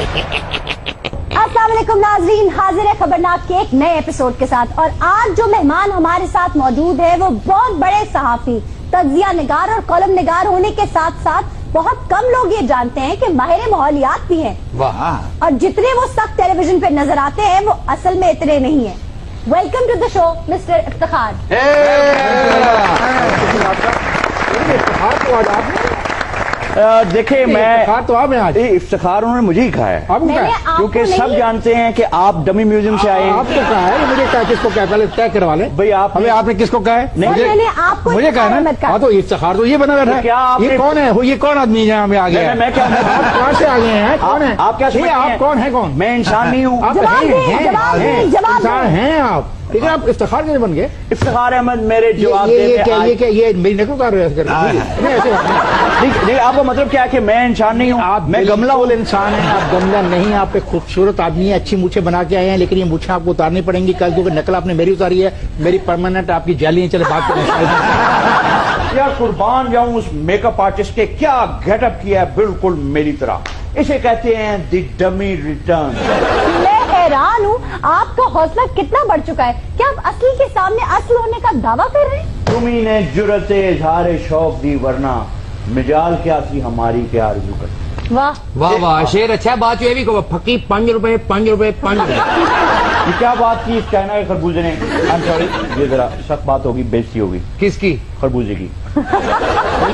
السلام علیکم ناظرین، حاضر ہے خبرناک کے ایک نئے ایپیسوڈ کے ساتھ. اور آج جو مہمان ہمارے ساتھ موجود ہے وہ بہت بڑے صحافی، تجزیہ نگار اور کالم نگار ہونے کے ساتھ ساتھ بہت کم لوگ یہ جانتے ہیں کہ ماہر ماحولیات بھی ہیں. اور جتنے وہ سخت ٹیلی ویژن پہ نظر آتے ہیں وہ اصل میں اتنے نہیں ہیں. Welcome to the show mister Iftikhar. دیکھیں میں افتخار انہوں نے مجھے ہی کہا ہے کیونکہ سب جانتے ہیں کہ آپ ڈمی میوزیم سے آئے ہیں. آپ کو کہا ہے مجھے کہا کس کو کہا پہلے طے کروا لیں بھائی. آپ نے کس کو کہا ہے؟ مجھے کہا نا. ہاں تو افتخار تو یہ بنا بیٹھا ہے. یہ کون ہے؟ یہ کون آدمی ہے ہمیں آگے؟ میں کیا کہاں سے آگے ہیں؟ کون ہے آپ؟ کیا آپ کون ہیں؟ کون؟ میں انسان نہیں ہوں. آپ انسان ہیں آپ. لیکن آپ افتخار کیسے بن گئے؟ افتخار احمد میرے جواب یہ میری نقل اتار رہے ہیں. آپ کا مطلب کیا ہے کہ میں انسان نہیں ہوں؟ آپ میں گملہ بول انسان ہیں. آپ گملہ نہیں. آپ ایک خوبصورت آدمی ہیں, اچھی مونچھیں بنا کے آئے ہیں, لیکن یہ مونچھیں آپ کو اتارنی پڑیں گی کل. کیونکہ نقل آپ نے میری اتاری ہے, میری پرماننٹ آپ کی جیلی ہے. چلے بات کریں. یار قربان جاؤں اس میک اپ آرٹسٹ کے, کیا گیٹ اپ کیا ہے بالکل میری طرح. اسے کہتے ہیں دی ڈمی ریٹرن. میں حیران ہوں, آپ کا حوصلہ کتنا بڑھ چکا ہے. کیا آپ اصل کے سامنے اصل ہونے کا دعویٰ کر رہے ہیں؟ تمہیں نے جرت اظہار شوق دی, ورنہ مجال کیا تھی ہماری کیا آرزو کرتی. واہ واہ واہ, شیر اچھا. بات یہ بھی کہ پھکی 5 روپے 5 روپے 5 روپے. یہ کیا بات کی اس چائنا کے خربوزے نے؟ سوری, یہ ذرا سخت بات ہوگی, بےزتی ہوگی. کس کی؟ خربوزے کی.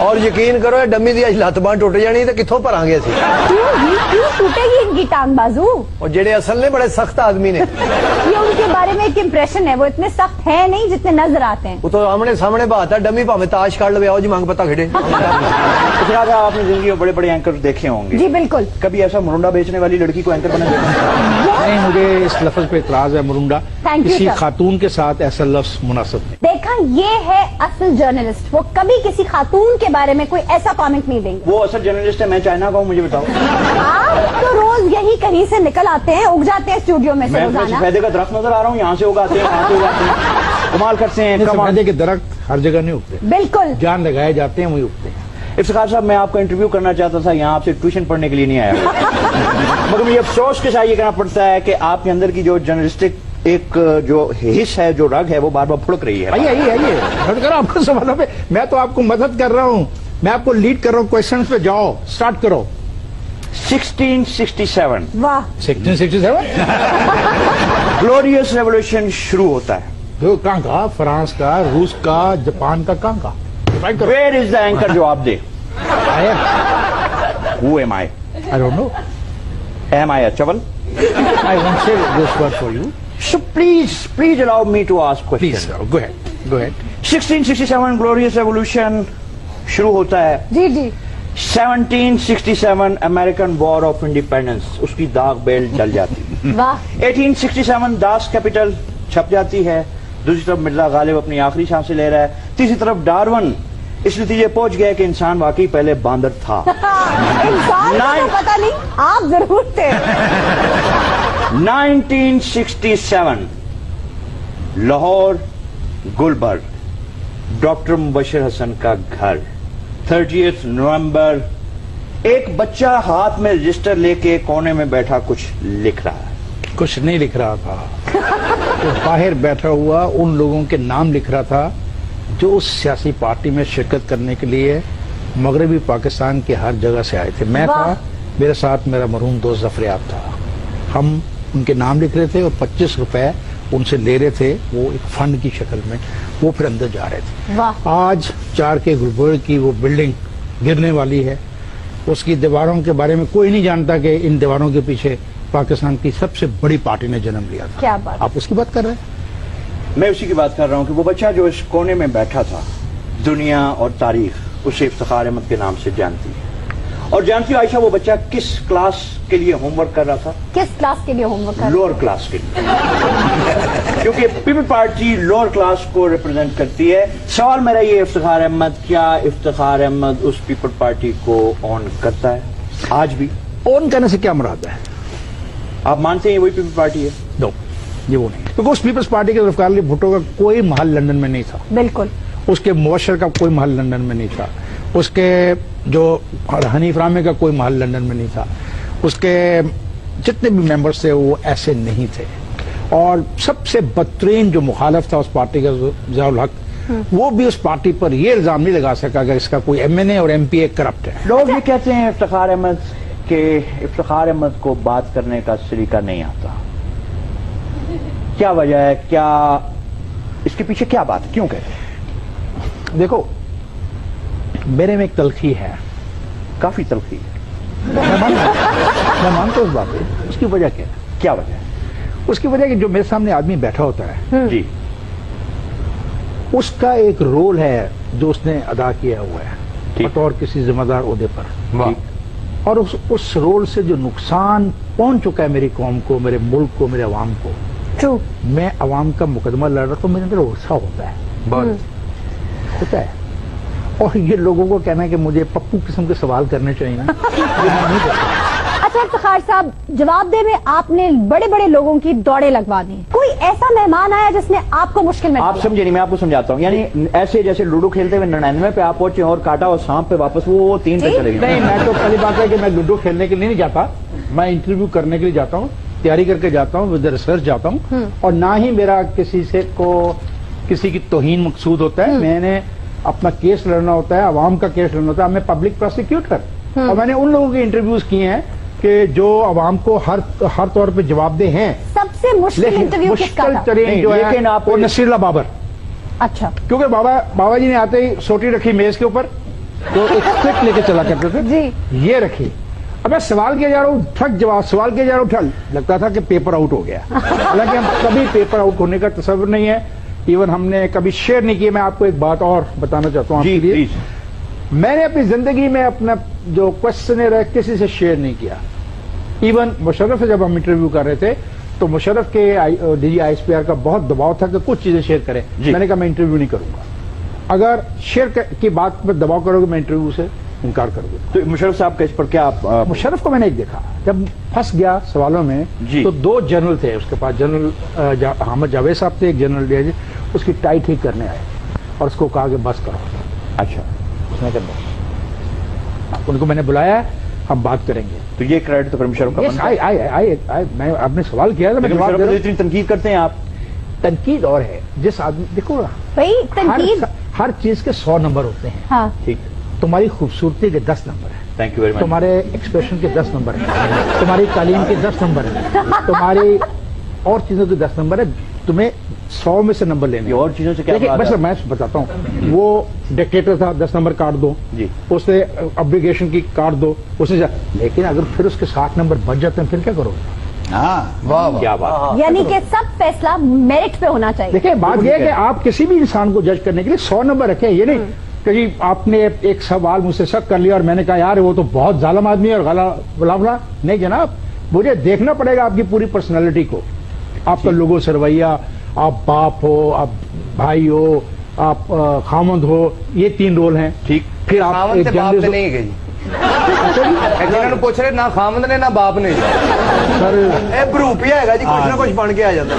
اور یقین کرو ڈمی دی لت بان ٹوٹ جانی تو کتوں پر آگے سی. کیوں ٹوٹے گی ان کی ٹانگ بازو؟ اور جڑے اصل نے بڑے سخت آدمی نے. یہ ان کے بارے میں ایک امپریشن ہے, وہ اتنے سخت ہیں نہیں جتنے نظر آتے ہیں. وہ تو آمنے سامنے بات ہے. ڈمی پاویں تاش کاٹ لو جی مانگ پتا کھڑے. آپ نے زندگی میں بڑے بڑے اینکر دیکھے ہوں گے. جی بالکل. کبھی ایسا مرونڈا بیچنے والی لڑکی کو اینکر بنا دیکھا؟ نہیں, مجھے اس لفظ پہ اعتراض ہے. مرونڈا کسی خاتون کے ساتھ ایسا لفظ مناسب نہیں. دیکھا, یہ ہے اصل جرنلسٹ. وہ کبھی کسی خاتون کے بارے میں کوئی ایسا کامنٹ نہیں دیں گے. وہ اصل جرنلسٹ ہے, میں چائنا کا ہوں. مجھے بتاؤ, آپ تو روز یہی کہیں سے نکل آتے ہیں, اگ جاتے ہیں اسٹوڈیو میں سے. میں سفیدے کا درخت نظر آ رہا ہوں, یہاں سے اگاتے ہیں وہاں سے اگاتے ہیں, کمال کرتے ہیں. سفیدے کے درخت ہر جگہ نہیں اگتے, بالکل جان لگائے جاتے ہیں وہی اگتے ہیں. افتخار صاحب, میں آپ کا انٹرویو کرنا چاہتا تھا, یہاں آپ سے ٹیوشن پڑھنے کے لیے نہیں آیا. مگر مجھے افسوس کے ساتھ یہ کہنا پڑتا ہے کہ آپ کے اندر کی جو جرنلسٹک ایک جو حص ہے, جو رگ ہے, وہ بار بار پھڑک رہی ہے. آئیے آپ کو سوالوں پہ. میں تو آپ کو مدد کر رہا ہوں, میں آپ کو لیڈ کر رہا ہوں. کوشچن پہ جاؤ, سٹارٹ کرو. 1667 واہ 1667 گلوریس ریولوشن شروع ہوتا ہے. کہاں کا؟ فرانس کا, روس کا, جاپان کا, کہاں کا؟ Where is the anchor? جواب دے. Who am I? I don't know. Am I a chaval? I won't say this word for you. So please allow me to ask questions. Please, go ahead. 1667 glorious revolution شروع ہوتا ہے. جی جی. 1767 American War of Independence, اس کی داغ بیل ڈل جاتی. واہ 1867 Das capital چھپ جاتی ہے. دوسری طرف مرزا غالب اپنی آخری سانسیں لے رہا ہے. تیسری طرف ڈارون اس نتیجے پہنچ گیا کہ انسان واقعی پہلے باندر تھا. انسان کو پتا نہیں, آپ ضرور تھے. 1967 لاہور گلبرگ, ڈاکٹر مبشر حسن کا گھر. 30 نومبر, ایک بچہ ہاتھ میں رجسٹر لے کے کونے میں بیٹھا کچھ لکھ رہا ہے. کچھ نہیں لکھ رہا تھا, تو باہر بیٹھا ہوا ان لوگوں کے نام لکھ رہا تھا جو اس سیاسی پارٹی میں شرکت کرنے کے لیے مغربی پاکستان کے ہر جگہ سے آئے تھے. میں تھا, میرے ساتھ میرا مرحوم دوست ظفریاب تھا. ہم ان کے نام لکھ رہے تھے اور 25 روپے ان سے لے رہے تھے, وہ ایک فنڈ کی شکل میں. وہ پھر اندر جا رہے تھے. آج 4 کے گلبرگ کی وہ بلڈنگ گرنے والی ہے. اس کی دیواروں کے بارے میں کوئی نہیں جانتا کہ ان دیواروں کے پیچھے پاکستان کی سب سے بڑی پارٹی نے جنم لیا تھا. کیا بات, آپ اس کی بات کر رہے ہیں؟ میں اسی کی بات کر رہا ہوں کہ وہ بچہ جو اس کونے میں بیٹھا تھا, دنیا اور تاریخ اسے افتخار احمد کے نام سے جانتی ہے. اور جانتی ہو عائشہ, وہ بچہ کس کلاس کے لیے ہوم ورک کر رہا تھا؟ کس کلاس کے لیے ہوم ورک کر رہا تھا؟ لوور کلاس کے لیے. کیونکہ پیپل پارٹی لوور کلاس کو ریپرزینٹ کرتی ہے. سوال میرا یہ, افتخار احمد, کیا افتخار احمد اس پیپل پارٹی کو اون کرتا ہے آج بھی؟ اون کرنے سے کیا مراد ہے؟ آپ مانتے ہیں وہی پیپل پارٹی ہے؟ نو, یہ وہ نہیں. کیونکہ اس پیپلز پارٹی کے ذوالفقار علی بھٹو کا کوئی محل لندن میں نہیں تھا. بالکل. اس کے مبشر کا کوئی محل لندن میں نہیں تھا. اس کے جو حنیف رامے کا کوئی محل لندن میں نہیں تھا. اس کے जितने भी मेंबर्स थे वो ऐसे नहीं थे। और सबसे बदतरीन जो मुखालिफ था उस पार्टी का, ज़ियाउल हक, वो भी उस पार्टी पर ये इल्जाम नहीं लगा सका कि इसका कोई MNA और MPA करप्ट है। लोग ये कहते हैं इफ्तिखार अहमद कि इफ्तिखार अहमद को बात करने का सलीका नहीं आता। क्या वजह है, क्या इसके पीछे क्या बात है, क्यों कहते हैं? देखो, मेरे में एक तलखी है, काफी तलखी है। मैं मानता हूं उस बात को। उसकी वजह क्या है? क्या वजह है? उसकी वजह कि जो मेरे सामने आदमी बैठा होता है जी, उसका एक रोल है जो उसने अदा किया हुआ है ठीक। बतौर किसी जिम्मेदार ओहदे पर, वाह। और उस रोल से जो नुकसान पहुंच चुका है मेरी कौम को, मेरे मुल्क को, मेरे अवाम को, ट्रू। मैं अवाम का मुकदमा लड़ रहा तो मेरे अंदर गुस्सा होता है, बहुत होता है। और ये लोगों को कहना है कि मुझे पप्पू किस्म के सवाल करने चाहिए ना, ये मैं नहीं करता। अच्छा इफ्तिखार साहब, जवाबदेह में आपने बड़े बड़े लोगों की दौड़े लगवा दी, कोई ऐसा मेहमान आया जिसने आपको मुश्किल में आप डाला? समझे नहीं, मैं आपको समझाता हूँ। यानी ऐसे जैसे लूडो खेलते हुए 99 पे आप पहुंचे और काटा और सांप पे वापस वो 3 पे जी। चले गए। नहीं, मैं तो पहली बात है कि मैं लूडो खेलने के लिए नहीं जाता, मैं इंटरव्यू करने के लिए जाता हूँ, तैयारी करके जाता हूँ, विद रिसर्च जाता हूँ, और ना ही मेरा किसी की तौहीन मकसूद होता है। मैंने अपना केस लड़ना होता है, अवाम का केस लड़ना होता है, मैं पब्लिक प्रोसिक्यूटर। और मैंने उन लोगों के इंटरव्यूज किए हैं कि जो अवाम को हर तौर पे जवाबदेह हैं। सबसे मुश्किल इंटरव्यू किसका मुश्किल था? तरीन जो है लेकिन आप- वो नसीरुल्लाह बाबर, अच्छा, क्योंकि बाबा जी ने आते ही सोटी रखी मेज के ऊपर, तो एक स्टिक लेके चला करते थे जी। ये रखी। अब मैं सवाल किया जा रहा हूँ, ठक जवाब, सवाल किया जा रहा हूँ, ठल, लगता था कि पेपर आउट हो गया। हालांकि हम कभी पेपर आउट होने का तस्वर नहीं है, इवन हमने कभी शेयर नहीं किया। मैं आपको एक बात और बताना चाहता हूँ जी आपके लिए। प्लीज। मैंने अपनी जिंदगी में अपना जो क्वेश्चन है किसी से शेयर नहीं किया। इवन मुशर्रफ से जब हम इंटरव्यू कर रहे थे तो मुशर्रफ के DG ISPR का बहुत दबाव था कि कुछ चीजें शेयर करें। जी। मैंने कहा मैं इंटरव्यू नहीं करूंगा, अगर शेयर की बात पर दबाव करोगे मैं इंटरव्यू से इनकार करूंगा। तो मुशर्रफ साहब का इस पर क्या आप मुशर्रफ को मैंने एक देखा, जब फंस गया सवालों में, जी। तो 2 जनरल थे उसके पास, जनरल अहमद जावेद साहब थे, एक जनरल DIG, उसकी टाई ठीक करने आए और उसको कहा कि बस करो। अच्छा, उसने कहा बस। उनको मैंने बुलाया, हम बात करेंगे। तो ये क्रेडिट तो फिर मुशर्रफ का Yes, बनता है। मैं आपने सवाल किया था, मैं लेकिन जवाब मुशर्रफ दे को रहा इतनी तनकीद करते हैं आप। हूं। तनकीद और है, जिस आदमी देखो ना, भाई तनकीद। हर चीज के 100 नंबर होते हैं। हाँ, ठीक, तुम्हारी खूबसूरती के 10 नंबर है, थैंक यू वेरी मच। तुम्हारे एक्सप्रेशन के 10 नंबर है, तुम्हारी तालीम के 10 नंबर है, तुम्हारी और चीजों के 10 नंबर है, तुम्हें 100 में से नंबर लेने ये और चीजों से क्या देखिए, बात बस है? मैं बताता हूँ। वो डिक्टेटर था, 10 नंबर काट दो, जी। उसने अब्लिगेशन की काट दो, उसने लेकिन अगर फिर उसके 60 नंबर बच जाते हैं फिर क्या करोगे? वाह वाह। क्या बात यानी कि सब फैसला मेरिट पे होना चाहिए। देखिए, बात यह है कि आप किसी भी इंसान को जज करने के लिए 100 नंबर रखें। ये नहीं कि जी आपने एक सवाल मुझसे शक कर लिया और मैंने कहा यार वो तो बहुत जालिम आदमी है और गला नहीं जनाब, मुझे देखना पड़ेगा आपकी पूरी पर्सनैलिटी को, आपका लोगो से रवैया, आप बाप हो, आप भाई हो, आप खामंद हो, ये 3 रोल हैं। ठीक। फिर आप खामन एक ते बाप ने जर्नलिस्ट नहीं गई जिन्होंने पूछ रहे ना खामन ने ना बाप ने। सर, ਇਹ ਭਰੂਪੀਆ ਹੈਗਾ ਜੀ, ਕੁਛ ਨਾ ਕੁਛ ਬਣ ਕੇ ਆ ਜਾਂਦਾ।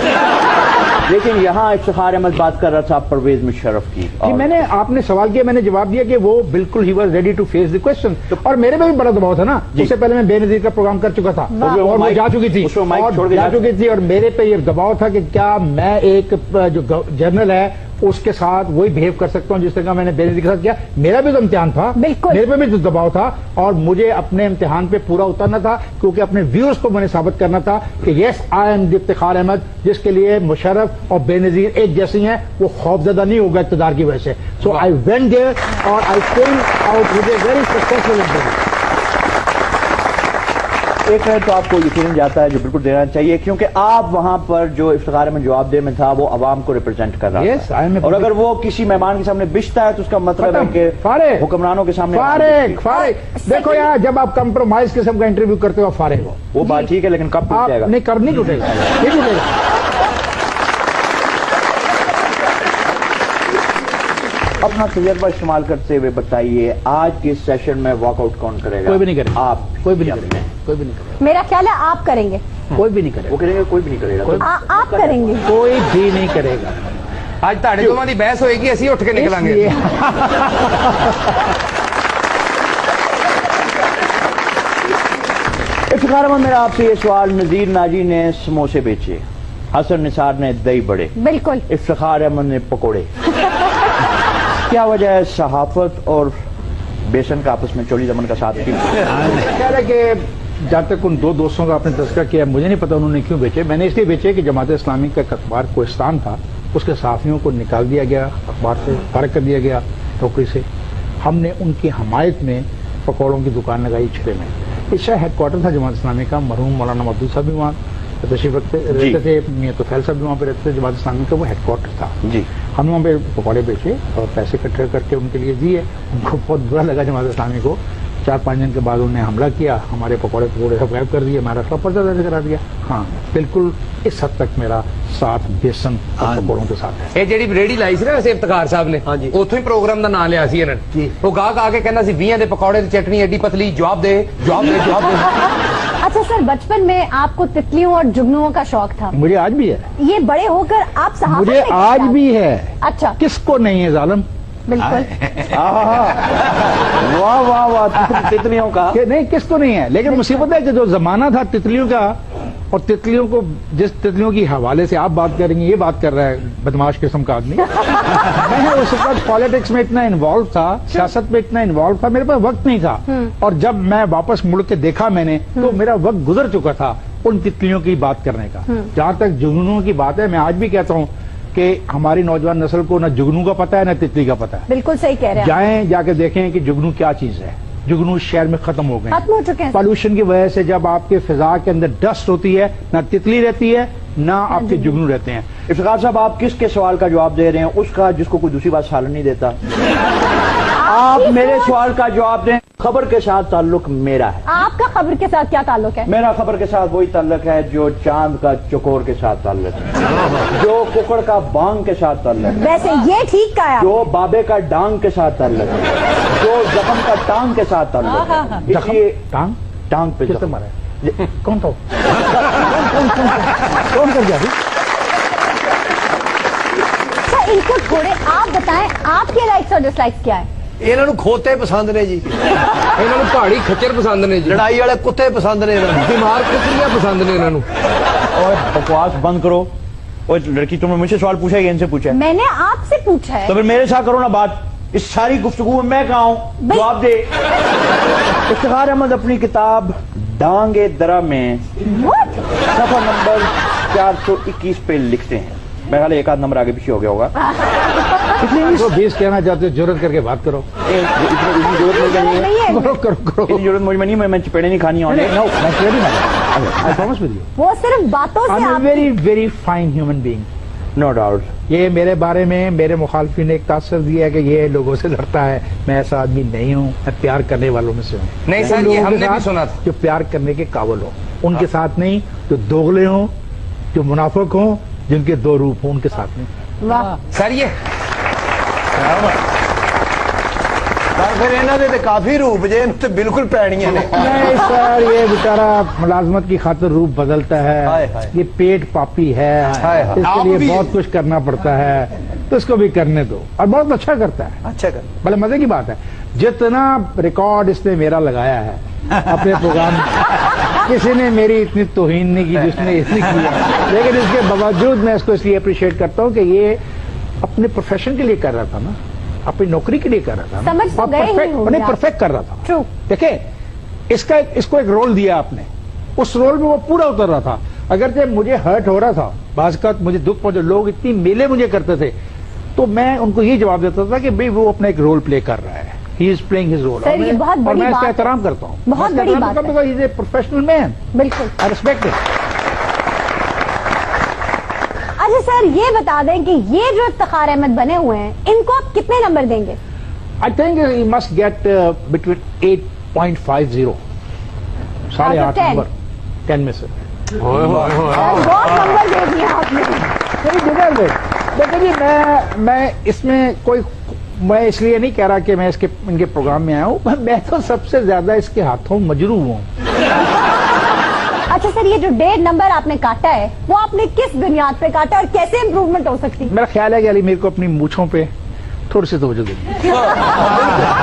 लेकिन यहाँ इफ्तिखार अहमद बात कर रहा था परवेज मुशर्रफ की। कि और मैंने आपने सवाल किया, मैंने जवाब दिया कि वो बिल्कुल ही was ready to face the question. और मेरे पे भी बड़ा दबाव था ना, उससे पहले मैं बेनजीर का प्रोग्राम कर चुका था उसमें वो और वो माइक- जा चुकी थी, उसमें माइक और छोड़ के जा जा चुकी थी, और मेरे पे ये दबाव था कि क्या मैं एक जो जर्नल है उसके साथ वही बिहेव कर सकता हूं जिस तरह का मैंने बेनजीर के साथ किया। मेरा भी तो इम्तिहान था, बिल्कुल। मेरे पे भी तो दबाव था, और मुझे अपने इम्तिहान पे पूरा उतरना था, क्योंकि अपने व्यूअर्स को मैंने साबित करना था कि yes I am Iftikhar Ahmed, जिसके लिए मुशर्रफ और बेनजीर एक जैसी हैं, वो खौफजदा नहीं होगा इक़्तिदार की वजह से। सो आई वेंट देयर और I came out with a very successful interview. एक क्रेडिट तो आपको यकीनन जाता है जो बिल्कुल देना चाहिए, क्योंकि आप वहां पर जो इफ्तिखार अहमद जवाबदेह में था वो अवाम को रिप्रेजेंट कर रहा Yes, I am था। a और अगर वो किसी मेहमान के सामने बिछता है तो उसका मतलब है कि फारिग हुक्मरानों के सामने फारिग देखो यार, जब आप कंप्रोमाइज किस्म का इंटरव्यू करते हो आप फारिग हो। वो बात ठीक है, लेकिन कब टूट आप जाएगा? नहीं कर, नहीं टूटेगा, नहीं टूटेगा। अपना तजर्बा इस्तेमाल करते हुए बताइए, आज के सेशन में वॉकआउट कौन करेगा? कोई भी नहीं करेगा, आप? कोई भी नहीं करेगा, कोई भी नहीं करेगा, मेरा ख्याल है आप करेंगे। कोई भी नहीं करेगा, वो करेंगे? कोई भी नहीं करेगा। तो आप करेंगे। कोई भी नहीं करेगा। ਅੱਜ ਤੁਹਾਡੇ ਦੋਵਾਂ ਦੀ ਬਹਿਸ ਹੋਏਗੀ, ਅਸੀਂ ਉੱਠ ਕੇ ਨਿਕਲਾਂਗੇ। इसलिए- افتخار احمد میرا آپ سے یہ سوال، نذیر ناجی نے سموسے بیچے، حسن نثار نے دہی بڑے، بالکل افتخار احمد نے پکوڑے. کیا وجہ ہے صحافت اور بیسن کا آپس میں چولی دمن کا ساتھ کی؟ کہہ رہے کہ جب تک ان دو دوستوں کا آپ نے تذکرہ کیا، مجھے نہیں پتا انہوں نے کیوں بیچے. میں نے اس لیے بیچے کہ جماعت اسلامی کا ایک اخبار کوہستان تھا، اس کے صحافیوں کو نکال دیا گیا، اخبار سے فارغ کر دیا گیا نوکری سے. ہم نے ان کی حمایت میں پکوڑوں کی دکان لگائی چھڑے میں. اس ہیڈ کوارٹر تھا جماعت اسلامی کا، مرحوم مولانا مبدول صاحب بھی وہاں تشریف رہتے تھے، میاں توفیل صاحب بھی وہاں پہ رہتے تھے. جماعت اسلامی کا وہ ہیڈ کوارٹر تھا. جی ہم نے وہاں پہ پکوڑے بیچے اور پیسے اکٹھے کر کے ان کے لیے دیے. ان کو بہت برا لگا جماعت اسلامی کو. 4-5 دن کے بعد انہوں نے حملہ کیا، ہمارے پکوڑے سب غائب کر دیے، ہمارا سب پرچہ درج کرا دیا. ہاں بالکل اس حد تک میرا ساتھ بیسن اور پکوڑوں کے ساتھ ہے. یہ جیڑی ریڑی لائی سی نا ویسے افتخار صاحب نے، اتوں ہی پروگرام کا نام لیا سی انہوں نے. وہ گاہک آ کے کہنا سی 20 دے پکوڑے تے چٹنی ایڈی پتلی، جواب دے جواب دے جواب دے. اچھا سر، بچپن میں آپ کو تتلیوں اور جگنوؤں کا شوق تھا، مجھے آج بھی ہے. یہ بڑے ہو کر آپ صحافت مجھے میں کیسے آج آ- بھی ہے. اچھا کس کو نہیں ہے ظالم؟ بالکل. واہ واہ واہ، تتلیوں کا کہ نہیں، کس کو نہیں ہے. لیکن مصیبت ہے کہ جو زمانہ تھا تتلیوں کا، اور تتلیوں کو جس تتلیوں کی حوالے سے آپ بات کریں گے، یہ بات کر رہا ہے بدماش قسم کا آدمی. میں اس وقت پالیٹکس میں اتنا انوالو تھا، سیاست میں اتنا انوالو تھا، میرے پاس وقت نہیں تھا. اور جب میں واپس مڑ کے دیکھا میں نے، تو میرا وقت گزر چکا تھا ان تتلیوں کی بات کرنے کا. جہاں تک جگنوں کی بات ہے، میں آج بھی کہتا ہوں کہ ہماری نوجوان نسل کو نہ جگنوں کا پتہ ہے نہ تتلی کا پتہ ہے. بالکل صحیح کہہ رہے ہیں، جائیں جا کے دیکھیں کہ جگنو کیا چیز ہے. جگنو شہر میں ختم ہو گئے، ختم ہو چکے ہیں. پالوشن کی وجہ سے. جب آپ کے فضا کے اندر ڈسٹ ہوتی ہے، نہ تتلی رہتی ہے نہ آپ کے جگنو رہتے ہیں. افتخار صاحب، آپ کس کے سوال کا جواب دے رہے ہیں؟ اس کا جس کو کوئی دوسری بات سالن نہیں دیتا. آپ میرے سوال کا جواب دیں. خبر کے ساتھ تعلق میرا ہے. آپ کا خبر کے ساتھ کیا تعلق ہے؟ میرا خبر کے ساتھ وہی تعلق ہے جو چاند کا چکور کے ساتھ تعلق ہے، جو ککڑ کا بانگ کے ساتھ تعلق ہے، ویسے یہ ٹھیک کہا ہے آپ نے. جو بابے کا ڈانگ کے ساتھ تعلق ہے، جو زخم کا ٹانگ کے ساتھ تعلق ہے. اس لیے ٹانگ ٹانگ پہ کس نے زخم. مارا ہے؟ کون تھا وہ؟ کون کر گیا ابھی؟ اچھا ان کو چھوڑے، آپ بتائیں آپ کے لائکس اور ڈس لائکس کیا ہے؟ ਇਹਨਾਂ ਨੂੰ ਖੋਤੇ ਪਸੰਦ ਨੇ ਜੀ, انہوں نے پہاڑی کھچر پسند نے جی، ਲੜਾਈ ਵਾਲੇ ਕੁੱਤੇ پسند نے ਇਹਨਾਂ ਨੂੰ. بیمار کتریاں پسند نے انہوں نے. اور بکواس بند کرو. اور لڑکی تم نے مجھ سے سوال پوچھا ہے، ان سے پوچھا ہے؟ میں نے آپ سے پوچھا ہے. تو پھر میرے ساتھ کرو نا بات. اس ساری گفتگو میں کہاں ہوں؟ جواب دے. افتخار احمد اپنی کتاب ڈانگ درا میں What? صفحہ نمبر 421 پہ لکھتے ہیں. میں خیال ایک آدھ نمبر آگے پیچھے ہو گیا ہوگا. جو 20 کہنا چاہتے ہو جرت کر کے بات کرو. اتنی ضرورت مجھے نہیں ہے. نہیں ہے. کرو کرو کرو. اتنی ضرورت مجھے نہیں ہے. میں چپیڑے نہیں کھانی ہونے. No, میں clear نہیں مانتا. I promise with you. وہ صرف باتوں سے I'm a آپ very very fine human being. No doubt. یہ میرے بارے میں میرے مخالفین نے ایک تاثر دیا ہے کہ یہ لوگوں سے لڑتا ہے. میں ایسا آدمی نہیں ہوں. میں پیار کرنے والوں میں سے ہوں. نہیں ان سر، یہ لوگوں ہم کے نے بھی ساتھ سنا تھا. جو پیار کرنے کے قابل ہوں ان کے ساتھ نہیں، جو دوغلے ہوں، جو منافق ہوں، جن کے دو روپ ہوں ان کے ساتھ نہیں. واہ. سر یہ ਪਰ ਫਿਰ ਇਹਨਾਂ ਦੇ ਤੇ ਕਾਫੀ ਰੂਪ ਜੇ ਇਹਨੂੰ ਤੇ ਬਿਲਕੁਲ ਪੈਣੀਆਂ ਨੇ. نہیں سر، یہ بیچارہ ملازمت کی خاطر روپ بدلتا ہے. ہائے ہائے. یہ پیٹ پاپی ہے، ہائے ہائے. اس کے آپ لیے بھی- بہت کچھ کرنا پڑتا ہے، تو اس کو بھی کرنے دو. اور بہت اچھا کرتا ہے. ਅੱਛਾ ਕਰ. بڑے مزے کی بات ہے. جتنا ریکارڈ اس نے میرا لگایا ہے اپنے پروگرام میں، کسی نے میری اتنی توہین نہیں کی جس نے اتنی کیا. لیکن اس کے باوجود میں اس کو اس لیے اپریشیٹ کرتا ہوں کہ یہ اپنے پروفیشن کے لیے کر رہا تھا نا، اپنی نوکری کے لیے کر رہا تھا نا. سمجھ تو اور گئے ہی perfect- ہوں گے انہیں آپ. پرفیکٹ کر رہا تھا. True. دیکھیں اس کو ایک رول دیا آپ نے، اس رول میں وہ پورا اتر رہا تھا. اگرچہ مجھے ہرٹ ہو رہا تھا، بعض اوقات مجھے دکھ پہنچا، لوگ اتنی میلے مجھے کرتے تھے، تو میں ان کو یہ جواب دیتا تھا کہ بھئی وہ اپنا ایک رول پلے کر رہا ہے. ہی از پلئنگ ہز رول. سر، یہ بہت اور بڑی میں اس بات کا ہے. احترام کرتا ہوں. بہت بڑی بات ہے. ہی از اے پروفیشنل مین. بالکل. I respect it. اچھا سر یہ بتا دیں کہ یہ جو افتخار احمد بنے ہوئے ہیں ان کو آپ کتنے نمبر دیں گے؟ I think he must get between 8.50. 8.5 Out of 10. Number 10 میں سے. بہت نمبر دے دیے آپ نے. نہیں deserve it. دیکھیں جی میں اس میں کوئی، میں اس لیے نہیں کہہ رہا کہ میں ان کے پروگرام میں آیا ہوں. میں تو سب سے زیادہ اس کے ہاتھوں مجروح ہوں. اچھا سر یہ جو 1.5 نمبر آپ نے کاٹا ہے وہ آپ نے کس بنیاد پہ کاٹا اور کیسے امپروومنٹ ہو سکتی؟ میرا خیال ہے کہ علی میر کو اپنی مونچھوں پہ थोड़ी सी तवज्जो देंगे।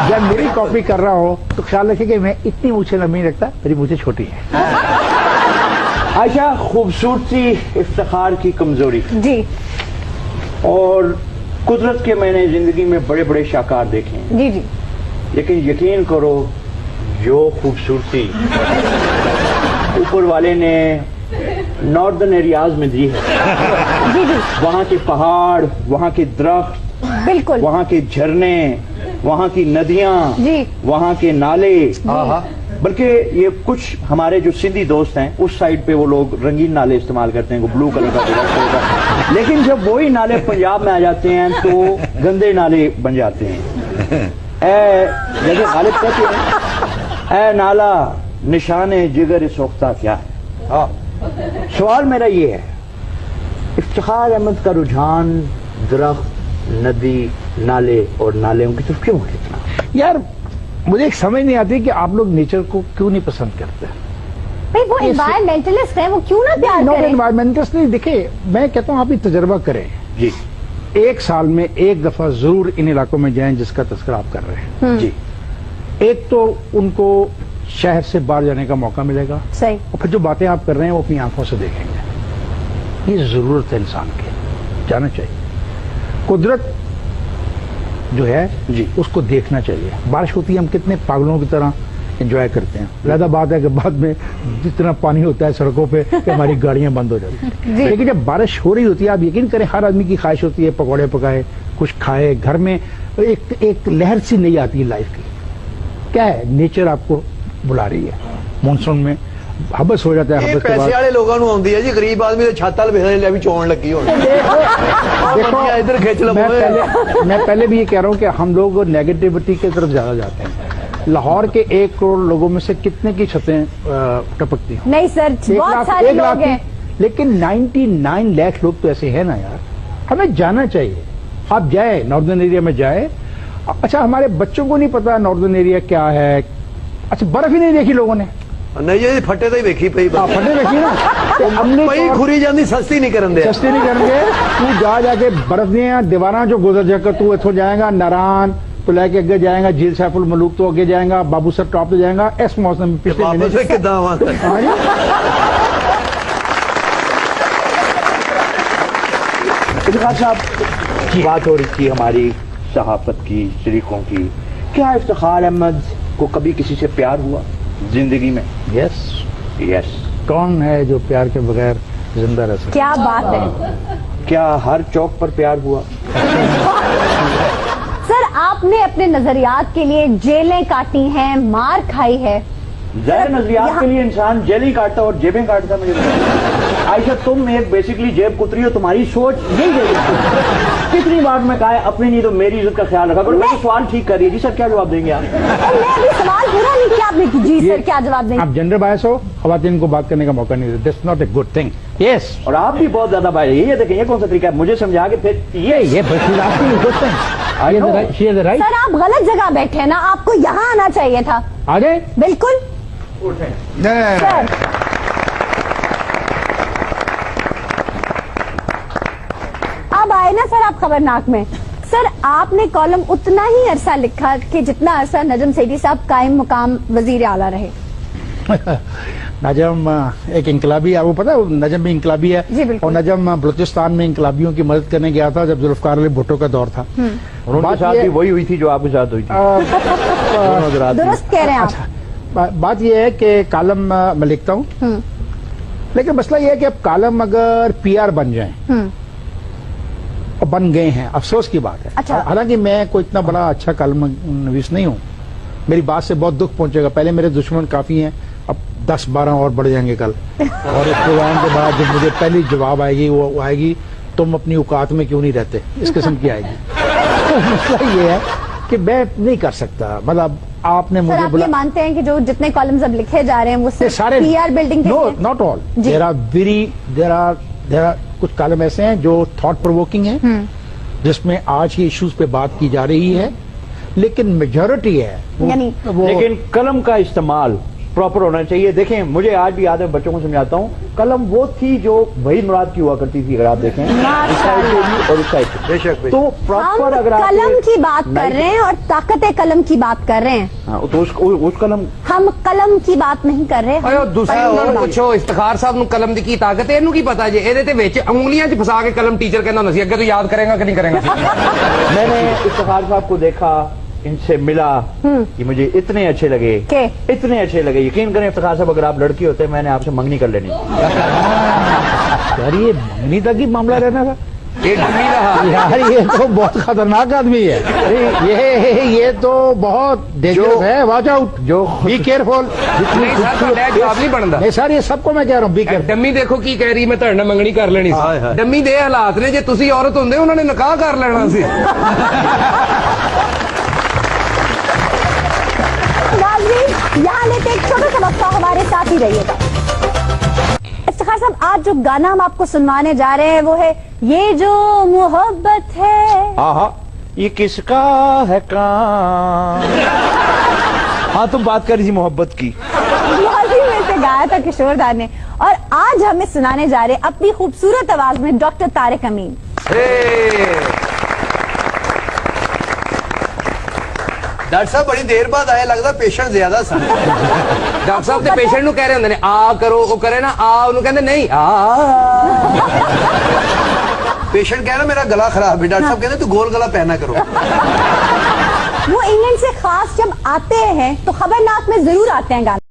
जब मेरी कॉपी कर रहा हो तो ख्याल रखिए कि मैं इतनी मूछें लंबी नहीं रखता, मेरी मूछें छोटी है। आयशा, खूबसूरती इफ्तिखार की कमजोरी, जी और कुदरत के मैंने जिंदगी में बड़े बड़े शाकार देखे हैं, जी जी लेकिन यकीन करो जो खूबसूरती ऊपर वाले ने नॉर्दर्न एरियाज में दी है, जी जी वहाँ के पहाड़, वहाँ के दरख्त, बिल्कुल वहाँ के झरने, वहाँ की नदियाँ, जी वहाँ के नाले, बल्कि ये कुछ हमारे जो सिंधी दोस्त हैं उस साइड पे वो लोग रंगीन नाले इस्तेमाल करते हैं, वो ब्लू कलर का दरख्त होगा, लेकिन जब वही नाले पंजाब में आ जाते हैं तो गंदे नाले बन जाते हैं। जैसे गालिब कहते हैं, ए नाला निशाने जिगर सोख्ता क्या है। सवाल मेरा ये है, इफ्तिखार अहमद का रुझान दरख्त, नदी, नाले और नाले की तरफ क्यों है इतना? यार मुझे एक समझ नहीं आती कि आप लोग नेचर को क्यों नहीं पसंद करते। भाई वो एनवायरमेंटलिस्ट है, वो क्यों ना प्यार नॉट करें? एनवायरमेंटलिस्ट नहीं, देखिए मैं कहता हूँ आप ये तजर्बा करें, जी एक साल में एक दफा जरूर इन इलाकों में जाएं जिसका तस्करा आप कर रहे हैं। जी, एक तो उनको शहर से बाहर जाने का मौका मिलेगा, सही और फिर जो बातें आप कर रहे हैं वो अपनी आंखों से देखेंगे। ये जरूरत है इंसान की, जाना चाहिए। कुदरत जो है जी उसको देखना चाहिए। बारिश होती है, हम कितने पागलों की तरह एंजॉय करते हैं। लहदा बात है कि बाद में जितना पानी होता है सड़कों पे कि हमारी गाड़ियां बंद हो जाती हैं, लेकिन जब बारिश हो रही होती है, आप यकीन करें हर आदमी की ख्वाहिश होती है पकौड़े पकाए, कुछ खाए, घर में एक लहर सी नहीं आती है लाइफ की। क्या है, नेचर आपको बुला रही है। मानसून में हबस हो जाता है, ਇਹ हबस के ਪੈਸੇ बाद ਵਾਲੇ ਲੋਕਾਂ ਨੂੰ ਆਉਂਦੀ ਹੈ ਜੀ, ਗਰੀਬ ਆਦਮੀ ਦੇ ਛੱਤ ਵਾਲ ਵੇਖਦੇ ਲੈ ਵੀ ਚੋਣ ਲੱਗੀ ਹੋਣੀ। देखो, ਬੰਦਿਆ ਇੱਧਰ ਖਿੱਚ ਲਵੋ। मैं पहले भी ये कह रहा हूँ कि हम लोग नेगेटिविटी की तरफ ज्यादा जाते हैं। लाहौर के 1 करोड़ लोगों में से कितने की छतें टपकती हैं? नहीं सर, बहुत सारे लोग हैं। लेकिन 99 लाख लोग तो ऐसे हैं ना यार। हमें जाना चाहिए, आप जाए नॉर्दर्न एरिया में जाए। अच्छा, हमारे बच्चों को नहीं पता नॉर्दर्न एरिया क्या है। अच्छा, बर्फ ही नहीं देखी लोगों ने। ਨਹੀਂ ਜੀ ਫੱਟੇ ਤਾਂ ਹੀ ਵੇਖੀ ਪਈ हाँ, फटे देखी ना, तो हमने ਪਈ ਖੁਰੀ ਜਾਂਦੀ ਸਸਤੀ नहीं करन दे। सस्ते नहीं करेंगे। तू जाके बर्फ दिया दीवाना जो गुजर जाकर तू इथों जाएगा नारायण तो लेके अगे जाएगा, झील सैफुल मलूक तो अगे जाएगा, बाबू सर टॉप तो जाएगा। इस मौसम में पिछले ਵਾਪਸ महीने ਕਿੱਦਾਂ ਆਵਾਂਗਾ? हाँ जी। इफ्तिखार साहब, बात हो रही थी हमारी सहाफत की, शरीकों की। क्या इफ्तिखार अहमद को कभी किसी से प्यार हुआ जिंदगी में? Yes, yes. कौन है जो प्यार के बगैर जिंदा रह सकता? क्या बात है क्या हर चौक पर प्यार हुआ? सर, आपने अपने नजरियात के लिए जेलें काटी हैं, मार खाई है। ज़ाहिर नजरियात के लिए इंसान जेल ही काटता और जेबें काटता। मुझे आयशा, तुम एक बेसिकली जेब कुतरी हो, तुम्हारी सोच यही है। कितनी बार मैं कहा है अपनी नहीं तो मेरी इज्जत का ख्याल रखा करो। मैं तो सवाल ठीक कर रही है। जी सर, क्या जवाब देंगे आप? और मैं अभी सवाल पूरा नहीं किया आपने कि जी सर क्या जवाब देंगे। आप जेंडर बायस हो, खवातीन को बात करने का मौका नहीं देते। That's not a good thing. Yes, और आप भी बहुत ज्यादा बात, ये देखें ये कौन सा तरीका है? मुझे समझा के फिर ये गुड थिंग। राइट। सर, आप गलत जगह बैठे हैं ना, आपको यहाँ आना चाहिए था। आगे बिल्कुल सर। अब आए ना सर आप खबरनाक में। सर, आपने कॉलम उतना ही अरसा लिखा कि जितना अरसा नजम सईदी साहब कायम मुकाम वजीर आला रहे। नजम एक इनकलाबी है, वो पता है, नजम भी इनकलाबी है। जी, बिल्कुल। और नजम बलूचिस्तान में इनकलाबियों की मदद करने गया था जब जुल्फकार अली भुट्टो का दौर था। और उनके साथ भी वही हुई थी जो आपके साथ हुई थी। दोनों हज़रात भी। दुरुस्त कह रहे हैं आप। बात यह है कि कालम मैं लिखता हूँ, लेकिन मसला यह है कि अब कालम अगर पीआर बन जाए, और बन गए हैं, अफसोस की बात है। अच्छा। हालांकि मैं कोई इतना बड़ा अच्छा कालम नवीस नहीं हूँ, मेरी बात से बहुत दुख पहुंचेगा। पहले मेरे दुश्मन काफी हैं, अब 10-12 और बढ़ जाएंगे कल। और इस प्रोग्राम के बाद जब मुझे पहली जवाब आएगी वो आएगी, तुम अपनी औकात में क्यों नहीं रहते, इस किस्म की आएगी। तो मसला ये है कि मैं नहीं कर सकता। मतलब आपने सर, मुझे आप बोला ये मानते हैं कि जो जितने कॉलम्स अब लिखे जा रहे हैं वो ये सारे पीआर बिल्डिंग के नो, लिए? Not all. जी। देयर आर कुछ कॉलम ऐसे हैं जो थॉट प्रोवोकिंग हैं, जिसमें आज के इश्यूज पे बात की जा रही है, लेकिन मेजॉरिटी है यानी लेकिन कलम का इस्तेमाल प्रॉपर होना चाहिए। देखें, मुझे आज भी याद है, बच्चों को समझाता हूँ, कलम वो थी जो वही मुराद की हुआ करती थी, अगर आप देखें इस साइड से भी और इस साइड से। बेशक तो हम प्रॉपर अगर आप कलम की बात कर रहे हैं और ताकत कलम की बात कर रहे हैं। हाँ, तो उस कलम हम कलम की बात नहीं कर रहे। ਓਏ ਉਹ ਦੂਸਰੇ ਉਹਨਾਂ ਨੂੰ ਪੁੱਛੋ ਇਫਤਖਾਰ ਸਾਹਿਬ ਨੂੰ ਕਲਮ ਦੀ ਕੀ ਤਾਕਤ ਹੈ, ਇਹਨੂੰ ਕੀ ਪਤਾ ਜੇ ਇਹਦੇ ਤੇ ਵਿੱਚ ਉਂਗਲੀਆਂ 'ਚ ਫਸਾ ਕੇ ਕਲਮ ਟੀਚਰ ਕਹਿੰਦਾ ਹੁੰਦਾ ਸੀ ਅੱਗੇ ਤੋਂ ਯਾਦ ਕਰੇਗਾ कि नहीं करेगा। मैंने इफ्तिखार साहब को देखा, इनसे मिला, कि मुझे इतने अच्छे लगे, इतने अच्छे लगे। यकीन करें इफ्तिखार साहब, अगर आप लड़की होते मैंने आपसे मंगनी कर लेनी। यार ये मंगनी तक ही मामला रहना था ਇਹ ਡੰਮੀ रहा यार, ये तो बहुत खतरनाक आदमी है। ये तो बहुत डेंजरस है। वॉच आउट, जो बी केयरफुल। ਨਹੀਂ ਸਰ ਤੁਹਾਡਾ ਜਵਾਬ ਨਹੀਂ ਬਣਦਾ। नहीं सर, ये सबको मैं कह रहा हूँ, बी केयरफुल। ਡੰਮੀ ਦੇਖੋ ਕੀ ਕਹਿ ਰਹੀ, ਮੈਂ ਤੁਹਾਡੇ ਨਾਲ ਮੰਗਣੀ ਕਰ ਲੈਣੀ ਹਾਏ ਸੀ। ਹਾਏ। ਡੰਮੀ ਦੇ ਹਾਲਾਤ ਨੇ, ਜੇ ਤੁਸੀਂ ਔਰਤ ਹੁੰਦੇ ਉਹਨਾਂ ਨੇ ਨਿਕਾਹ ਕਰ ਲੈਣਾ ਸੀ। नाज़रीन, यहाँ लेते एक छोटा सा वक्फा, हमारे साथ ही रहिएगा। इफ्तिखार साहब, आज जो गाना हम आपको सुनवाने जा रहे हैं वो है ये जो मोहब्बत है। आहा, ये किसका है काम। हाँ, तुम बात कर रही थी मोहब्बत की। माजी में से गाया था किशोर दा ने, और आज हमें सुनाने जा रहे हैं अपनी खूबसूरत आवाज में डॉक्टर तारिक अमीन। ਡਾਕਟਰ ਸਾਹਿਬ ਬੜੀ ਦੇਰ ਬਾਅਦ ਆਏ, ਲੱਗਦਾ ਪੇਸ਼ੈਂਟ ਜ਼ਿਆਦਾ ਸਨ। ਡਾਕਟਰ ਸਾਹਿਬ ਤੇ ਪੇਸ਼ੈਂਟ ਨੂੰ ਕਹਿ ਰਹੇ ਹੁੰਦੇ ਨੇ ਆ ਕਰੋ, ਉਹ ਕਰੇ ਨਾ ਆ, ਉਹਨੂੰ ਕਹਿੰਦੇ ਨਹੀਂ ਆ। पेशेंट कह रहा मेरा गला खराब है, डॉक्टर साहब कहते तू गोल गला पहना करो। वो इंग्लैंड से खास जब आते हैं तो खबरनाक में जरूर आते हैं गाने।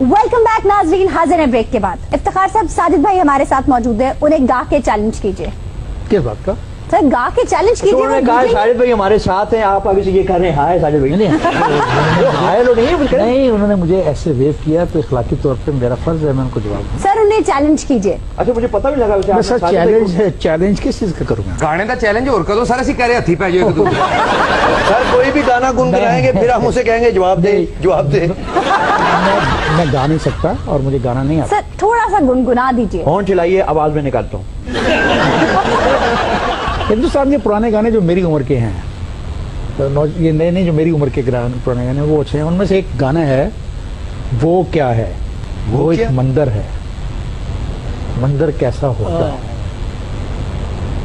वेलकम बैक नाजरीन, हाजिर हैं ब्रेक के बाद। इफ्तिखार साहब, साजिद भाई हमारे साथ मौजूद है, उन्हें गा के चैलेंज कीजिए। किस बात का? सर गा के चैलेंज कीजिए। उन्होंने कहा साजिद भाई हमारे साथ हैं, आप आगे से ये कर रहे हैं हाय साजिद भाई। हाय लो नहीं, उन्होंने मुझे ऐसे वेव किया तो इखलाकी तौर पे मेरा फर्ज है मैं उनको जवाब दूं। सर उन्हें चैलेंज कीजिए। अच्छा मुझे पता भी लगा वैसे मैं आपने सर साजिद भाई को- चैलेंज किस चीज का करूंगा? गाने का चैलेंज और कदों सर, ਅਸੀਂ कह रहे हथी पै जाओ एक दूसरे सर कोई भी गाना गुनगुनाएंगे फिर हम उसे कहेंगे जवाब दे जवाब दे। मैं गा नहीं सकता और मुझे गाना नहीं आता। सर थोड़ा सा गुनगुना दीजिए। फोन चलाइए, आवाज में निकालता हूँ। हिंदुस्तान के पुराने गाने जो मेरी उम्र के हैं, तो ये नए नए जो मेरी उम्र के पुराने गाने वो अच्छे हैं। उनमें से एक गाना है वो क्या है, वो एक क्या? मंदिर है, मंदिर कैसा होता है,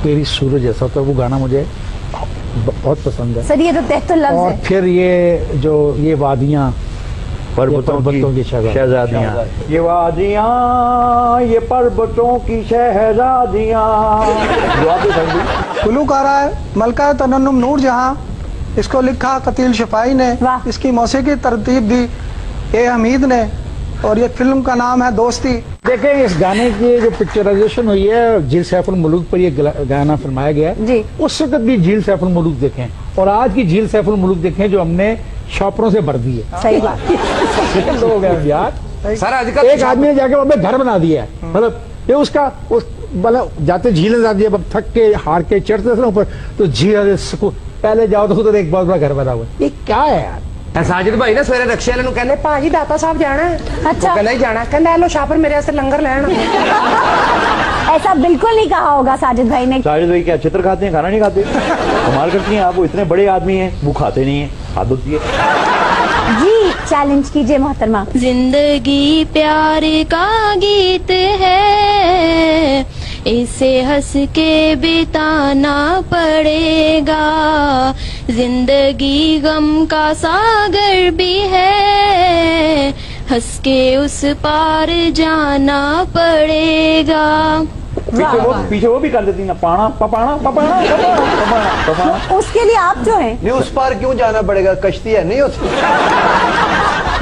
तेरी सूरज जैसा होता है। वो गाना मुझे बहुत पसंद है। सर ये तो तहतुल लफ्ज और है। फिर ये ये वादियां, पर्वतों की शहजादियां, ये वादियां, ये पर्वतों की शहजादियां। जवाब दो साजिद भाई। गुलूकारा है मलका तरन्नुम नूर जहां, इसको लिखा कतील शफाई ने, वाह। इसकी मौसीकी तरतीब दी ए हमीद ने, और ये फिल्म का नाम है दोस्ती। देखें इस गाने की जो पिक्चराइजेशन हुई है, झील सैफुल मुल्क पर ये गाना फिल्माया गया है। जी। उस वक्त भी झील सैफुल मुल्क देखें और आज की झील सैफुल मुल्क देखें जो हमने शॉपरों से भर दी है। सही बात। लोग हैं यार, सर आजकल एक आदमी ने जाके वहाँ पे घर बना दिया है। मतलब ये उसका उस मतलब जाते झील जा दिया, थक के हार के चढ़ते थे ना ऊपर, तो झील पहले जाओ तो उधर एक बहुत बड़ा घर बना हुआ है। ये क्या है यार? साजिद भाई ना सवेरे रक्शे वाले ਨੂੰ ਕਹਿੰਦੇ ਭਾਜੀ ਦਾਤਾ ਸਾਹਿਬ ਜਾਣਾ ਹੈ। अच्छा। ਉਹ ਕਹਿੰਦਾ ਹੀ ਜਾਣਾ, ਕਹਿੰਦਾ ਲੋ ਸ਼ਾਪਰ ਮੇਰੇ ਵਾਸਤੇ ਲੰਗਰ ਲੈਣ। ऐसा बिल्कुल नहीं कहा होगा साजिद भाई ने। साजिद भाई क्या चित्र खाते हैं, खाना नहीं खाते? कमाल करती हैं आप, वो इतने बड़े आदमी हैं, वो खाते नहीं है, हाथ धोती है। जी चैलेंज कीजिए मोहतरमा। जिंदगी प्यार का गीत है, इसे हंस के बिताना पड़ेगा। जिंदगी गम का सागर भी है, हंस के उस पार जाना पड़ेगा। पीछे वो भी कर देती ना, पाना पपाना पपाना पपाना पपाना। उसके लिए आप जो हैं नहीं उस पार क्यों जाना पड़ेगा, कश्ती है नहीं होती।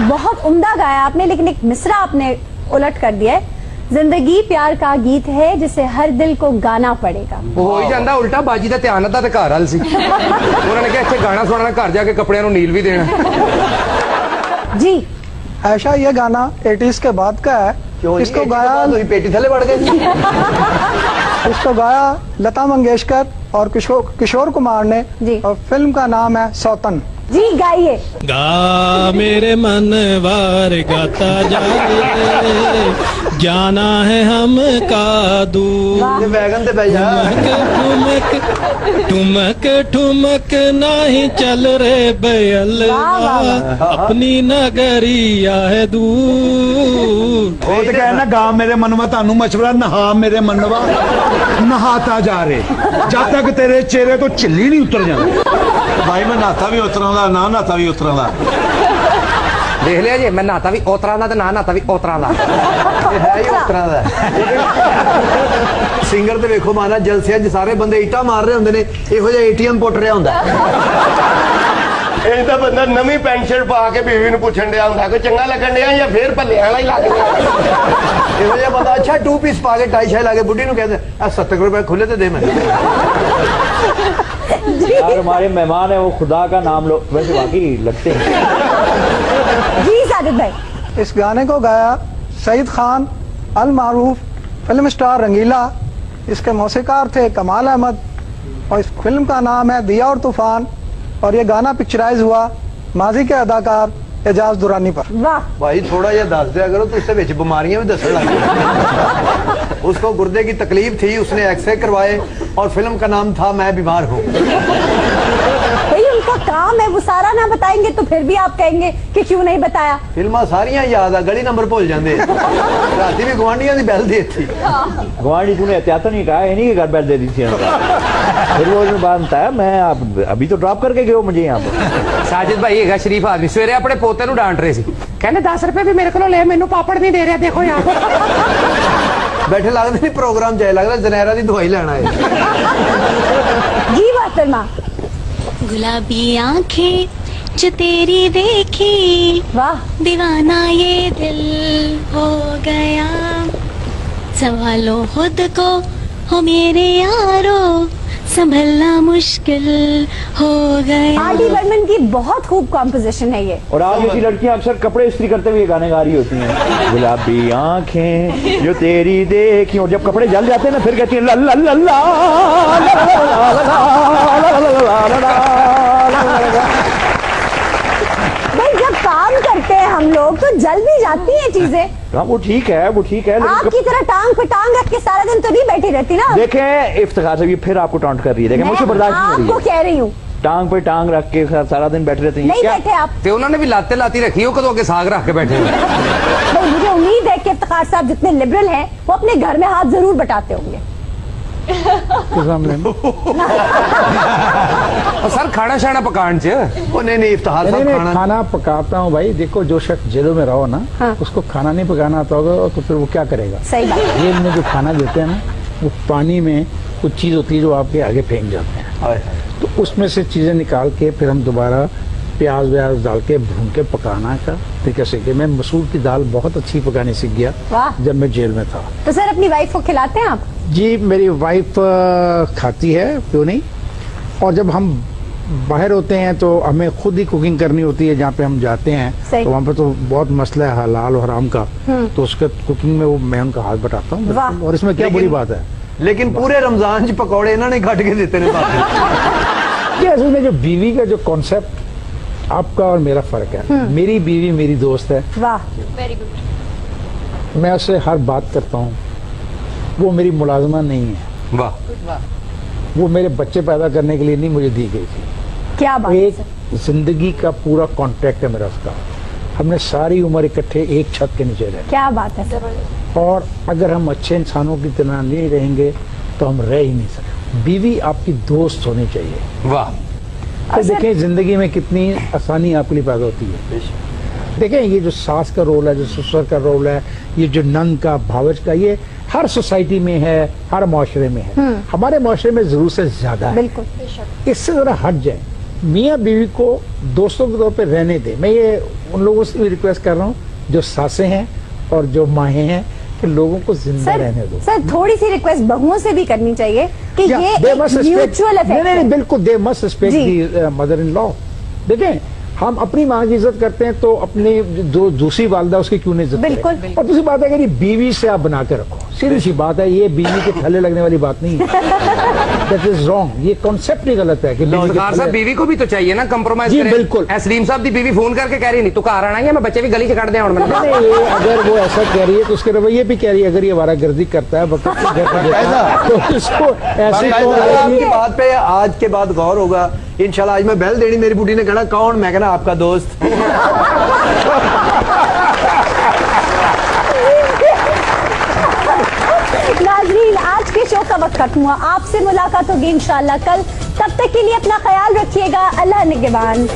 बहुत उम्दा गाया आपने, लेकिन एक मिसरा आपने उलट कर दिया है। जिंदगी प्यार का गीत है जिसे हर दिल को गाना पड़ेगा। ਉਹ ਹੋ ਹੀ ਜਾਂਦਾ ਉਲਟਾ, ਬਾਜੀ ਦਾ ਧਿਆਨ ਅੱਧਾ ਤੇ ਘਰ ਵਾਲ ਸੀ। ਉਹਨਾਂ ਨੇ ਕਿਹਾ ਇੱਥੇ ਗਾਣਾ ਸੁਣਾਣਾ, ਘਰ ਜਾ ਕੇ ਕੱਪੜਿਆਂ ਨੂੰ ਨੀਲ ਵੀ ਦੇਣਾ। जी ऐशा ये गाना 80s के बाद का है। क्यों जी, इसको एक गाया बात हुई, पेटी थले बढ़ गए। इसको गाया लता मंगेशकर और किशोर कुमार ने जी। और फिल्म का नाम है सौतन। जी गाइए। गा मेरे मन वार गाता जाए, जाना है हम का दूर। ये वैगन ते बैठ जा। ठुमक ठुमक ठुमक नहीं चल रे बयलवा, वाह, अपनी नगरिया है दूर। ਉਹ ਤੇ ਕਹਿੰਦਾ ਗਾ ਮੇਰੇ ਮਨਵਾ ਤੁਹਾਨੂੰ ਮਸ਼ਵਰਾ ਨਹਾ ਮੇਰੇ ਮਨਵਾ ਨਹਾਤਾ ਜਾ ਰੇ ਜਦ ਤੱਕ ਤੇਰੇ ਚਿਹਰੇ ਤੋਂ ਝਿੱਲੀ ਨਹੀਂ ਉਤਰ ਜਾਂਦੀ। भाई मैं नहाता भी उतरां दा ना नहाता भी उतरां दा। ਦੇਖ ਲਿਆ ਜੀ, ਮੈਂ ਨਹਾਤਾ ਵੀ ਉਤਰਾਂ ਦਾ ਤੇ ਨਾ ਨਹਾਤਾ ਵੀ ਉਤਰਾਂ ਦਾ। ਇਹ ਹੈ ਹੀ ਉਸ ਤਰ੍ਹਾਂ ਦਾ। ਸਿੰਗਰ ਤੇ ਵੇਖੋ ਮਾਨਾ ਜਲਸਿਆਂ 'ਚ ਸਾਰੇ ਬੰਦੇ ਇੱਟਾਂ ਮਾਰ ਰਹੇ ਹੁੰਦੇ ਨੇ, ਇਹੋ ਜਿਹਾ ATM ਪੁੱਟ ਰਿਹਾ ਹੁੰਦਾ। ਇਹ ਤਾਂ ਬੰਦਾ ਨਵੀਂ ਪੈਂਟ ਸ਼ਰਟ ਪਾ ਕੇ ਬੀਵੀ ਨੂੰ ਪੁੱਛਣ ਡਿਆ ਹੁੰਦਾ ਕਿ ਚੰਗਾ ਲੱਗਣ ਡਿਆ ਜਾਂ ਫੇਰ ਭੱਲੇ ਵਾਲਾ ਹੀ ਲੱਗ ਰਿਹਾ। ਇਹੋ ਜਿਹਾ ਬੰਦਾ ਅੱਛਾ 2 ਪੀਸ ਪਾ ਕੇ ਟਾਈ ਸ਼ਾਈ ਲਾ ਕੇ ਬੁੱਢੀ ਨੂੰ ਕਹਿੰਦਾ ਆ 70 ਰੁਪਏ ਖੁੱਲੇ ਤੇ ਦੇ ਮੈਨੂੰ। यार हमारे मेहमान है, वो खुदा का नाम लो, वैसे वाकई लगते हैं। जी साजिद भाई। इस गाने को गाया सईद खान अल मारूफ, फिल्म स्टार रंगीला। इसके मौसीकार थे कमाल अहमद और इस फिल्म का नाम है दिया और तूफान। और ये गाना पिक्चराइज हुआ माजी के अदाकार एजाज दुरानी पर। वाह। भाई थोड़ा जिहा दस दिया करो, तो इससे विच बीमारियां भी दसन लग गई। उसको गुर्दे की तकलीफ थी, उसने एक्सरे करवाए और फिल्म का नाम था मैं बीमार हूँ। भाई उनका काम है, वो सारा ना बताएंगे तो फिर भी आप कहेंगे कि क्यों नहीं बताया। फिल्मां सारियां याद आ, गली नंबर भूल जाते। राती भी गुआंढियां की बैल दी थी। गुआढ़ी तूने एहतियात नहीं कहा, इन्हीं के घर बैठ दे दी थी। फिर वो बात बताया, मैं आप अभी तो ड्रॉप करके गए हो मुझे यहाँ पर। ਸਾਜਿਦ ਭਾਈ ਹੈਗਾ ਸ਼ਰੀਫ ਆਦਮੀ, ਸਵੇਰੇ ਆਪਣੇ ਪੋਤੇ ਨੂੰ ਡਾਂਟ ਰਹੇ ਸੀ, ਕਹਿੰਦੇ 10 ਰੁਪਏ ਵੀ ਮੇਰੇ ਕੋਲੋਂ ਲੈ, ਮੈਨੂੰ ਪਾਪੜ ਨਹੀਂ ਦੇ ਰਿਹਾ, ਦੇਖੋ ਯਾਰ। बैठे लगते नहीं प्रोग्राम चाहे, लगता जनेरा की दवाई लेना है। जी मोहतरमा। गुलाबी आंखें जो तेरी देखी वाह दीवाना ये दिल हो गया, संभालो खुद को हो मेरे यारो, संभलना मुश्किल हो गया। आर डी बर्मन की बहुत खूब कॉम्पोजिशन है ये। और आज की लड़कियां अक्सर कपड़े इस्त्री करते हुए गाने गा रही होती हैं, गुलाबी आंखें जो तेरी देखी, और जब कपड़े जल जाते हैं ना फिर कहती हैं ला ला ला ला भाई जब काम करते हैं हम लोग तो जल भी जाती हैं चीजें। हाँ वो ठीक है, वो ठीक है, आपकी तरह टांग पे टांग रख के सारा दिन तो नहीं बैठी रहती ना। देखें इफ्तिखार से ये फिर आपको टॉन्ट कर रही है, देखें मुझे बर्दाश्त नहीं हो रही आपको है। कह रही हूँ टांग पे टांग रख के सारा दिन बैठे रहते हैं नहीं क्या? बैठे आप। तो उन्होंने भी लाते लाती रखी हो, कदों के साग रख के बैठे हैं। भाई मुझे उम्मीद है कि इफ्तिखार साहब जितने लिबरल हैं वो अपने घर में हाथ जरूर बटाते होंगे। और सर खाना शाना पकान च नहीं इफ्तिखार साहब नहीं, खाना पकाता हूँ भाई। देखो जो शख्स जेलों में रहो ना, हाँ। उसको खाना नहीं पकाना आता होगा तो फिर वो क्या करेगा? सही बात। जेल में जो खाना देते हैं ना, वो पानी में कुछ चीज होती है जो आपके आगे फेंक जाते हैं, तो उसमें से चीजें निकाल के फिर हम दोबारा प्याज व्याज डाल के भून के पकाना का तरीका सीख गया। मैं मसूर की दाल बहुत अच्छी पकानी सीख गया वाह। जब मैं जेल में था। तो सर अपनी वाइफ को खिलाते हैं आप? जी मेरी वाइफ खाती है, क्यों नहीं। और जब हम बाहर होते हैं तो हमें खुद ही कुकिंग करनी होती है, जहाँ पे हम जाते हैं सही। तो वहाँ पे तो बहुत मसला है हलाल और हराम का, तो उसके कुकिंग में वो मैं उनका हाथ बटाता हूँ, और इसमें क्या बुरी बात है। लेकिन पूरे रमजान च पकौड़े इन्होंने घट के देते हैं। असल में जो बीवी का जो कॉन्सेप्ट आपका और मेरा फर्क है, मेरी बीवी मेरी दोस्त है, वाह वेरी गुड। मैं उससे हर बात करता हूँ, वो मेरी मुलाजमा नहीं है, वाह। वो मेरे बच्चे पैदा करने के लिए नहीं मुझे दी गई थी। क्या बात है एक सर? जिंदगी का पूरा कॉन्ट्रैक्ट है मेरा उसका। हमने सारी उम्र इकट्ठे एक छत के नीचे रहे, क्या बात है सर? और अगर हम अच्छे इंसानों की तरह नहीं रहेंगे तो हम रह ही नहीं सकते। बीवी आपकी दोस्त होनी चाहिए। वाह। तो देखें जिंदगी में कितनी आसानी आपके लिए पैदा होती है। देखें ये जो सास का रोल है, जो ससुर का रोल है, ये जो नन का भावज का, ये हर सोसाइटी में है, हर माशरे में है। हमारे माशरे में जरूर से ज्यादा है। बिल्कुल। इससे जरा हट जाए, मियाँ बीवी को दोस्तों के तौर पे रहने दे। मैं ये उन लोगों से भी रिक्वेस्ट कर रहा हूँ जो सासें हैं और जो माहें हैं कि लोगों को जिंदा रहने दो। सर थोड़ी सी रिक्वेस्ट बहुओं से भी करनी चाहिए कि ये म्यूचुअल इफेक्ट नहीं बिल्कुल, they must respect the mother in law. देखें हम अपनी माँ की इज्जत करते हैं तो अपनी जो दूसरी वालदा उसकी क्यों नहीं इज्जत करें? बिल्कुल। और दूसरी बात है कि बीवी से आप बना के रखो, सीधी सी बात है, ये बीवी के थल्ले लगने वाली बात नहीं है। दैट इज रॉन्ग, ये कॉन्सेप्ट ही गलत है कि सरकार साहब बीवी को भी तो चाहिए ना कंप्रोमाइज जी बिल्कुल। सलीम साहब की बीवी फोन करके कह रही नहीं तू घर आना है, मैं बच्चे भी गली से काट दे। नहीं, अगर वो ऐसा कह रही है तो उसके रवैये भी कह रही है, अगर ये वारागर्दी करता है वक्त तो इसको ऐसे आपकी बात पे आज के बाद गौर होगा इंशाल्लाह। आज मैं बेल देनी, मेरी बुढ़ी ने कहना कौन, मैं कहना आपका दोस्त। नाज़रीन आज के शो का वक्त खत्म हुआ, आपसे मुलाकात होगी इंशाल्लाह कल। तब तक के लिए अपना ख्याल रखिएगा। अल्लाह निगहबान।